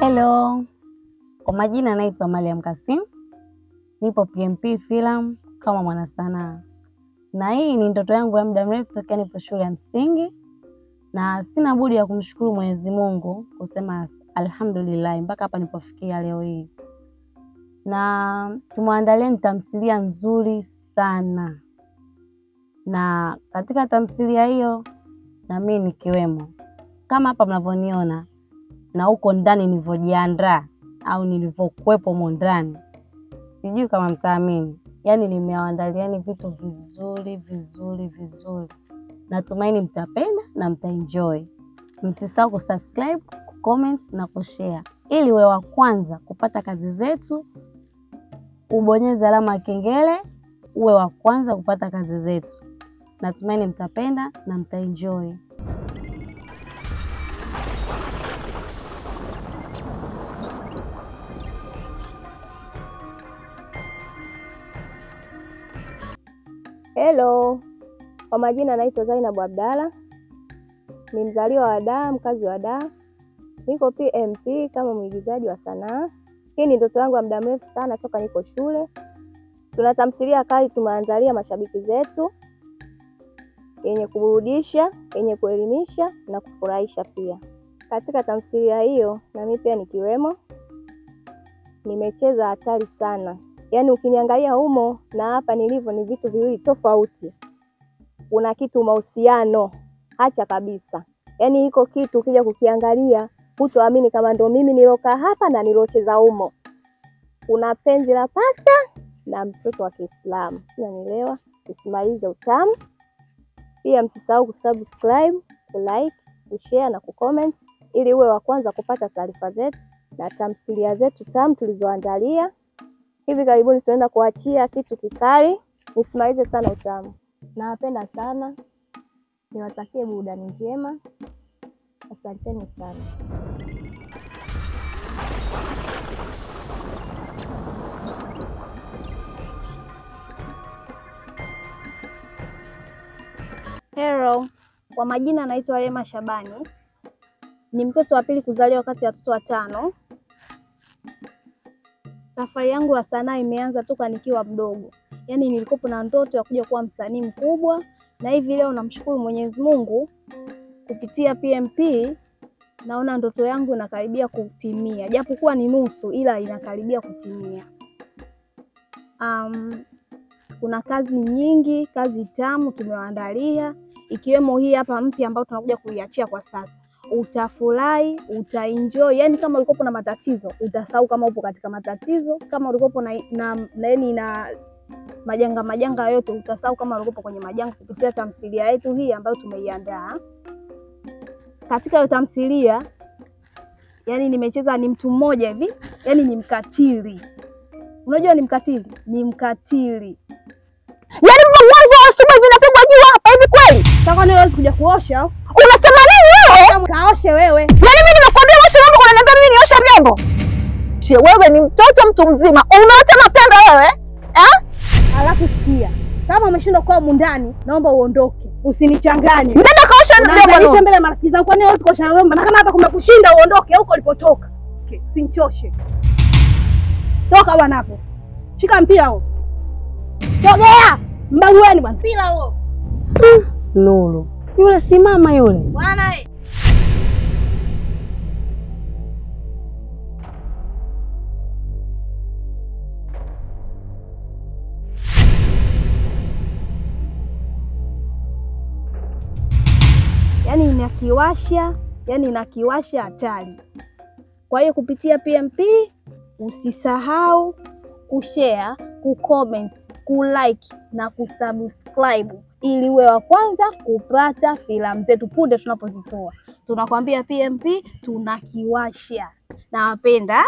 Hello. Kwa majina naitwa Mariam Kasim. Nipo PMP Film kama mwanasanaa. Na hii ni ndoto yangu ya muda mrefu tokea nipo shule ya msingi. Na sina budi ya kumshukuru Mwenyezi Mungu kusema alhamdulillah mpaka hapa nipofikia leo hii. Na tumeandalia tamthilia nzuri sana. Na katika tamthilia hiyo na mimi nikiwemo. Kama hapa mnavyoniona na huko ndani nilivyojiandaa au nilivyokuepo mondani. Sijui kama mtaamini. Yaani nimewaandaliani vitu vizuri. Natumaini mtapenda na mtaenjoy. Msisahau kusubscribe, kucomment na kushare ili uwe wa kwanza kupata kazi zetu. Ubonyeze alama ya kengele uwe wa kwanza kupata kazi zetu. Natumaini mtapenda na mtaenjoy. Hello. Kwa majina naitwa Zainab Abdalla. Ni mzaliwa wa Dar, mkazi wa Dar. Niko PMP kama mwigizaji wa sanaa. Hii ni ndoto yangu ya muda mrefu sana toka niko shule. Tuna tamthilia kali tumeandalia mashabiki zetu yenye kuburudisha, yenye kuelimisha na kufurahisha pia. Katika tamthilia hiyo na mimi pia nikiwemo. Nimecheza hatari sana. Yaani ukiniangalia humo na hapa nilivyo ni vitu viwili tofauti. Kuna kitu mahusiano, acha kabisa. Yaani hiko kitu ukija kukiangalia, hutoamini kama ndo mimi nilokaa hapa na nilocheza humo. Kuna penzi la pasta na mtoto wa Kiislamu. Unanielewa? Usimalize utamu. Pia msisahau kusubscribe, kulike, kushare na kucomment ili uwe wa kwanza kupata taarifa zetu na tamthilia zetu tamu tulizoandalia. Hivi karibuni tunaenda kuachia kitu kikali. Nisimalize sana utamu. Nawapenda sana. Niwatakie burudani njema. Asanteni sana. Hello. Kwa majina naitwa Rema Shabani. Ni mtoto wa pili kuzaliwa kati ya watoto watano. Safari yangu ya sanaa imeanza toka nikiwa mdogo. Yaani nilikuwa na ndoto ya kuja kuwa msanii mkubwa na hivi leo namshukuru Mwenyezi Mungu kupitia PMP naona ndoto yangu inakaribia kutimia. Japokuwa ni nusu ila inakaribia kutimia. Kuna kazi nyingi, kazi tamu tumewaandalia ikiwemo hii hapa mpya ambayo tunakuja kuiachia kwa sasa. Utafurahi, utaenjoy. Yaani kama ulikopo na matatizo, utasahau kama upo katika matatizo. Kama ulikopo na majanga yote, utasahau kama ulikopo kwenye majanga kupitia tamthilia yetu hii ambayo tumeiandaa. Katika hiyo tamthilia, yaani nimecheza ni mtu mmoja hivi, yaani ni mkatili. Unajua ni mkatili? Ni mkatili. Yaani mwanzo wa asubuhi vinapigwa juu hapa hivi kweli? Sasa niwezi kuja kuosha. Unasema nini wewe? Kaoshe wewe. Yaani mimi nimekwambia osha vyombo unaniambia mimi nioshe vyombo? She, wewe ni mtoto mtu mzima. Unaota mapembe wewe? Alafu sikia. Kama umeshindwa kwa ndani, naomba uondoke. Usinichanganye. Nenda kaosha vyombo. Unanisha mbele marafiki zangu kwani wewe kuosha vyombo? Na kama hapa kumekushinda uondoke huko ulipotoka. Okay, usinichoshe. Toka bwana hapo. Shika mpira huo. Sogea. Mbagueni bwana. Mpira huo. Lulu. Yule simama yule. Bwana Yaani inakiwasha hatari. Kwa hiyo kupitia PMP usisahau kushare, kucomment, kulike na kusubscribe ili uwe wa kwanza kupata filamu zetu punde tunapozitoa. Tunakwambia PMP tunakiwasha. Nawapenda.